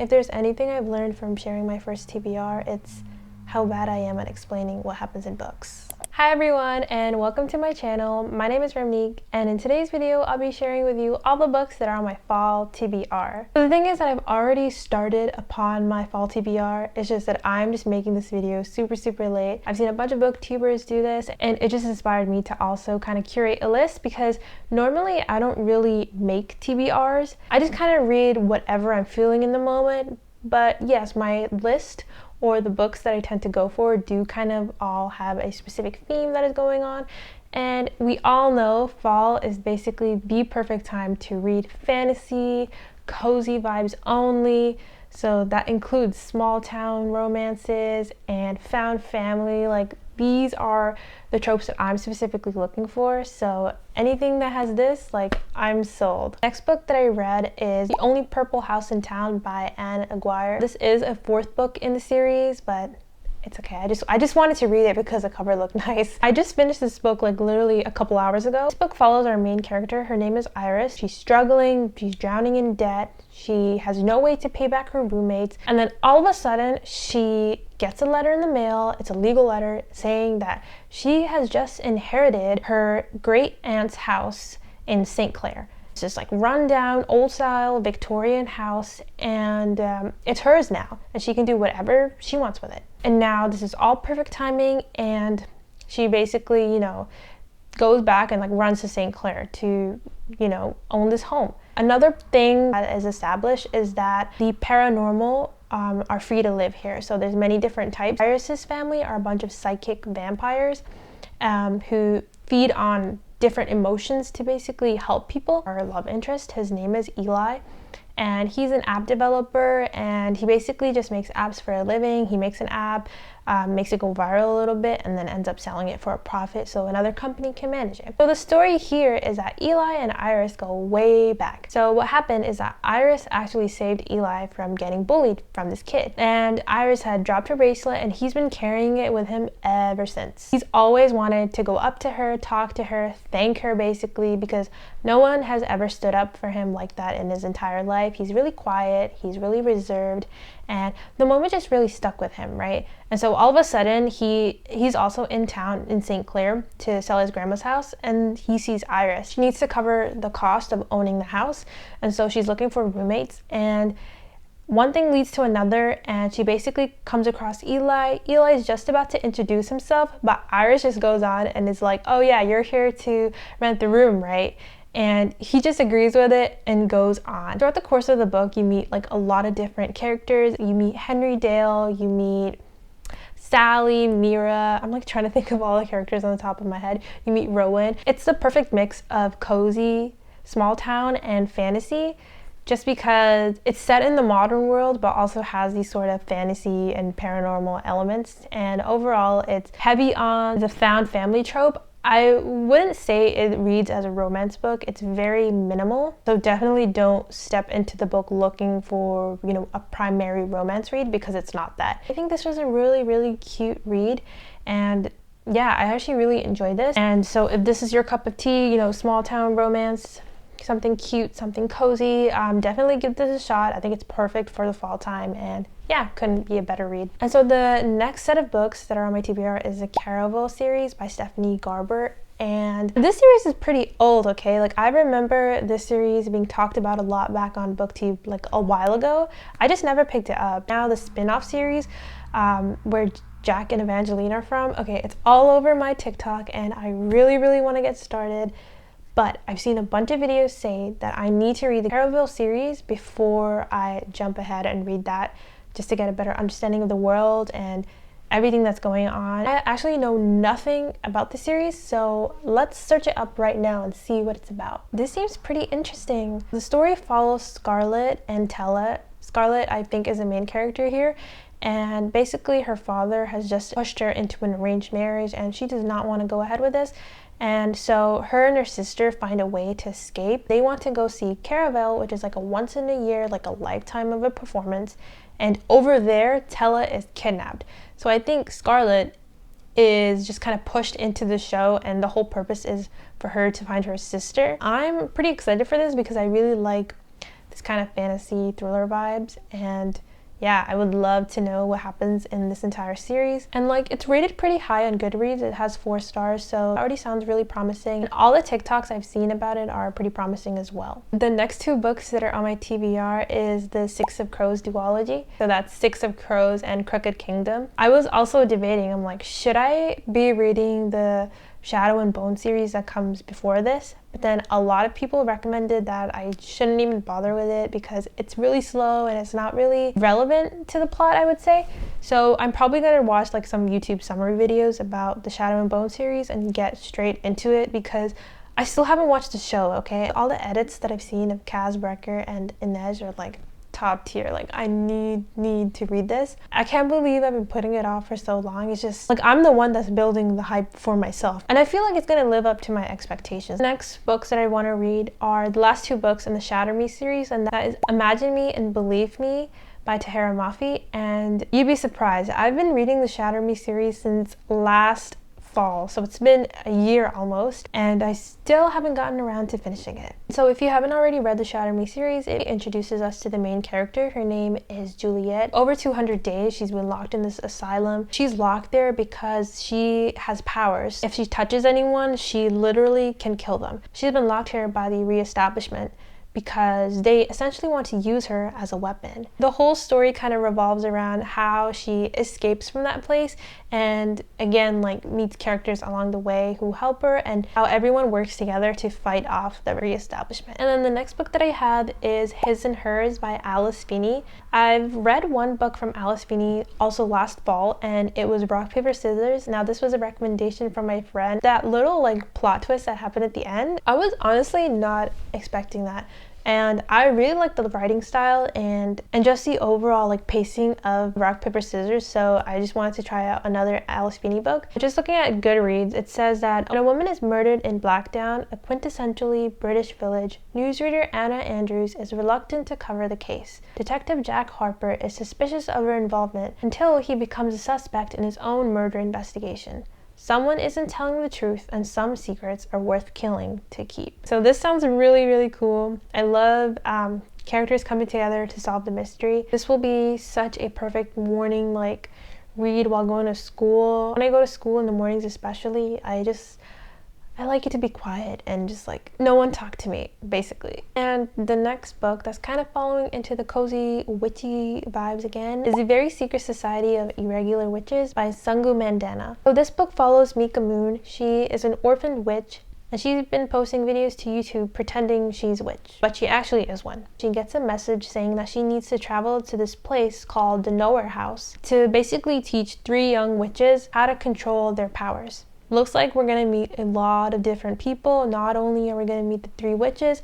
If there's anything I've learned from sharing my first TBR, it's how bad I am at explaining what happens in books. Hi everyone, and welcome to my channel. My name is Ramneek, and in today's video I'll be sharing with you all the books that are on my fall TBR. So the thing is that I've already started upon my fall TBR. It's just that I'm just making this video super late. I've seen a bunch of booktubers do this, and it just inspired me to also kind of curate a list, because normally I don't really make TBRs. I just kind of read whatever I'm feeling in the moment. But yes, my list or the books that I tend to go for do kind of all have a specific theme that is going on. And we all know fall is basically the perfect time to read fantasy, cozy vibes only. So that includes small town romances and found family. Like, these are the tropes that I'm specifically looking for. So anything that has this, like, I'm sold. Next book that I read is The Only Purple House in Town by Anne Aguirre. This is a fourth book in the series, but it's okay. I just wanted to read it because the cover looked nice. I just finished this book like literally a couple hours ago. This book follows our main character. Her name is Iris. She's struggling, she's drowning in debt. She has no way to pay back her roommates. And then all of a sudden she gets a letter in the mail. It's a legal letter saying that she has just inherited her great aunt's house in St. Clair. It's just like rundown, old style Victorian house, and it's hers now, and she can do whatever she wants with it. And now this is all perfect timing, and she basically, goes back and like runs to St. Clair to, own this home. Another thing that is established is that the paranormal are free to live here. So there's many different types. Iris's family are a bunch of psychic vampires who feed on different emotions to basically help people. Our love interest, his name is Eli, and he's an app developer, and he basically just makes apps for a living. He makes an app, makes it go viral a little bit, and then ends up selling it for a profit so another company can manage it. So the story here is that Eli and Iris go way back. So what happened is that Iris actually saved Eli from getting bullied from this kid, and Iris had dropped her bracelet, and he's been carrying it with him ever since. He's always wanted to go up to her, talk to her, thank her basically, because no one has ever stood up for him like that in his entire life. He's really quiet, he's really reserved, and the moment just really stuck with him, right? And so all of a sudden he's also in town in St. Clair to sell his grandma's house, and he sees Iris. She needs to cover the cost of owning the house, and so she's looking for roommates, and one thing leads to another, and she basically comes across Eli. Eli is just about to introduce himself, but Iris just goes on and is like, oh yeah, you're here to rent the room, right? And he just agrees with it and goes on. Throughout the course of the book, you meet like a lot of different characters. You meet Henry Dale, you meet Sally, Mira. I'm like trying to think of all the characters on the top of my head. You meet Rowan. It's the perfect mix of cozy, small town, and fantasy, just because it's set in the modern world but also has these sort of fantasy and paranormal elements. And overall, it's heavy on the found family trope. I wouldn't say it reads as a romance book. It's very minimal. So definitely don't step into the book looking for, a primary romance read, because it's not that. I think this was a really cute read, and yeah, I actually really enjoyed this. And so if this is your cup of tea, small town romance, something cute, something cozy, definitely give this a shot. I think it's perfect for the fall time, and yeah, couldn't be a better read. And so the next set of books that are on my TBR is the Caraval series by Stephanie Garber. And this series is pretty old, okay? Like, I remember this series being talked about a lot back on BookTube like a while ago. I just never picked it up. Now the spin-off series where Jack and Evangeline are from, okay, it's all over my TikTok, and I really want to get started. But I've seen a bunch of videos say that I need to read the Caraval series before I jump ahead and read that, just to get a better understanding of the world and everything that's going on. I actually know nothing about the series, so let's search it up right now and see what it's about. This seems pretty interesting. The story follows Scarlett and Tella. Scarlett, I think, is the main character here, and basically her father has just pushed her into an arranged marriage, and she does not want to go ahead with this. And so her and her sister find a way to escape. They want to go see Caraval, which is like a once in a year, like a lifetime of a performance. And over there, Tella is kidnapped. So I think Scarlett is just kind of pushed into the show, and the whole purpose is for her to find her sister. I'm pretty excited for this because I really like this kind of fantasy thriller vibes. And yeah, I would love to know what happens in this entire series. And like, it's rated pretty high on Goodreads. It has 4 stars, so it already sounds really promising. And all the TikToks I've seen about it are pretty promising as well. The next 2 books that are on my TBR is the Six of Crows duology. So that's Six of Crows and Crooked Kingdom. I was also debating, I'm like, should I be reading the Shadow and Bone series that comes before this? But then a lot of people recommended that I shouldn't even bother with it because it's really slow and it's not really relevant to the plot, I would say. So I'm probably going to watch like some YouTube summary videos about the Shadow and Bone series and get straight into it, because I still haven't watched the show, okay? All the edits that I've seen of Kaz Brekker and Inez are like top tier. Like, I need to read this. I can't believe I've been putting it off for so long. It's just like I'm the one that's building the hype for myself, and I feel like it's gonna live up to my expectations. The next books that I want to read are the last 2 books in the Shatter Me series, and that is Imagine Me and Believe Me by Tahira Mafi. And you'd be surprised, I've been reading the Shatter Me series since last fall, so it's been a year almost, and I still haven't gotten around to finishing it. So if you haven't already read the Shatter Me series, it introduces us to the main character. Her name is Juliet. Over 200 days she's been locked in this asylum. She's locked there because she has powers. If she touches anyone, she literally can kill them. She's been locked here by the reestablishment because they essentially want to use her as a weapon. The whole story kind of revolves around how she escapes from that place, and again, like, meets characters along the way who help her, and how everyone works together to fight off the reestablishment. And then the next book that I had is His and Hers by Alice Feeney. I've read 1 book from Alice Feeney also last fall, and it was Rock, Paper, Scissors. Now this was a recommendation from my friend. That little like plot twist that happened at the end, I was honestly not expecting that. And I really like the writing style and just the overall like pacing of Rock, Paper, Scissors, so I just wanted to try out another Alice Feeney book. Just looking at Goodreads, it says that when a woman is murdered in Blackdown, a quintessentially British village, newsreader Anna Andrews is reluctant to cover the case. Detective Jack Harper is suspicious of her involvement until he becomes a suspect in his own murder investigation. Someone isn't telling the truth, and some secrets are worth killing to keep. So this sounds really cool. I love characters coming together to solve the mystery. This will be such a perfect morning like read while going to school. When I go to school in the mornings especially, I like it to be quiet and just like no one talk to me, basically. And the next book that's kind of following into the cozy witchy vibes again is The Very Secret Society of Irregular Witches by Sungu Mandana. So this book follows Mika Moon. She is an orphaned witch, and she's been posting videos to YouTube pretending she's a witch, but she actually is one. She gets a message saying that she needs to travel to this place called the Nowhere House to basically teach 3 young witches how to control their powers. Looks like we're going to meet a lot of different people. Not only are we going to meet the 3 witches,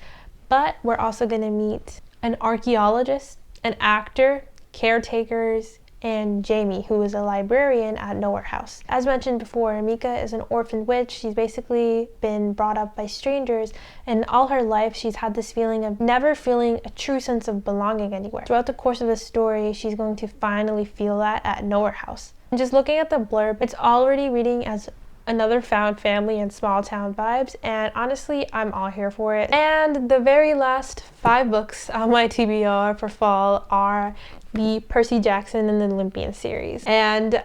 but we're also going to meet an archaeologist, an actor, caretakers, and Jamie, who is a librarian at Nowhere House. As mentioned before, Mika is an orphaned witch. She's basically been brought up by strangers, and all her life she's had this feeling of never feeling a true sense of belonging anywhere. Throughout the course of the story, she's going to finally feel that at Nowhere House. And just looking at the blurb, it's already reading as another found family and small town vibes, and honestly I'm all here for it. And the very last 5 books on my TBR for fall are the Percy Jackson and the Olympian series, and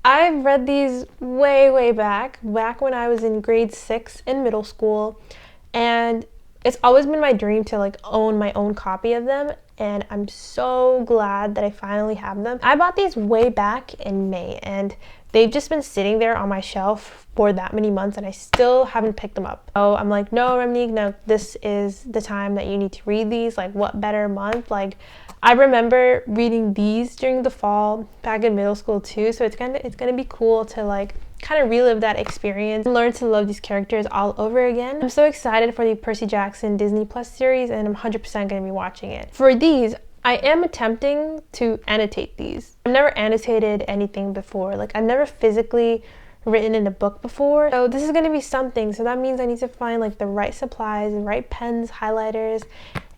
I've read these way back when I was in grade 6 in middle school, and it's always been my dream to like own my own copy of them, and I'm so glad that I finally have them. I bought these way back in May, and they've just been sitting there on my shelf for that many months, and I still haven't picked them up. So I'm like, no, Remnique, no, this is the time that you need to read these. Like, what better month? Like, I remember reading these during the fall back in middle school too, so it's gonna be cool to like kind of relive that experience and learn to love these characters all over again. I'm so excited for the Percy Jackson Disney Plus series, and I'm 100% gonna be watching it. For these, I am attempting to annotate these. I've never annotated anything before. Like, I've never physically written in a book before. So this is going to be something. So that means I need to find like the right supplies, the right pens, highlighters,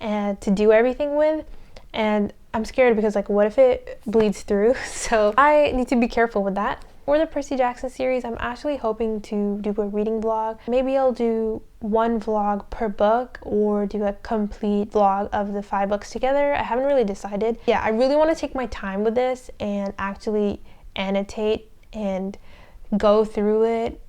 and to do everything with. And I'm scared because like, what if it bleeds through? So I need to be careful with that. For the Percy Jackson series, I'm actually hoping to do a reading vlog. Maybe I'll do one vlog per book or do a complete vlog of the 5 books together. I haven't really decided. Yeah, I really want to take my time with this and actually annotate and go through it.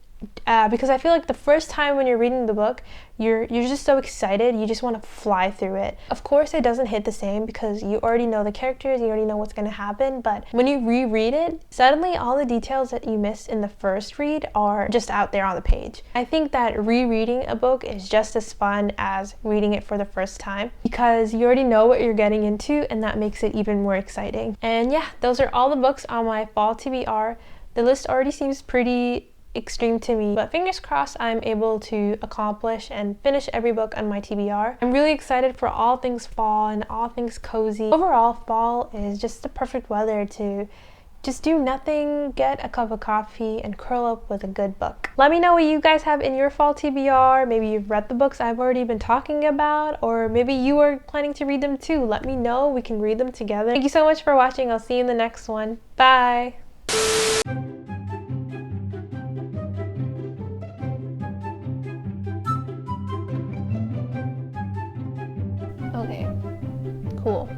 Because I feel like the first time when you're reading the book, you're just so excited, you just want to fly through it. Of course, it doesn't hit the same because you already know the characters, you already know what's going to happen, but when you reread it, suddenly all the details that you missed in the first read are just out there on the page. I think that rereading a book is just as fun as reading it for the first time because you already know what you're getting into, and that makes it even more exciting. And yeah, those are all the books on my fall TBR. The list already seems pretty extreme to me, but fingers crossed I'm able to accomplish and finish every book on my TBR. I'm really excited for all things fall and all things cozy. Overall, fall is just the perfect weather to just do nothing, get a cup of coffee, and curl up with a good book. Let me know what you guys have in your fall TBR. Maybe you've read the books I've already been talking about, or maybe you are planning to read them too. Let me know, we can read them together. Thank you so much for watching. I'll see you in the next one. Bye! Okay, cool.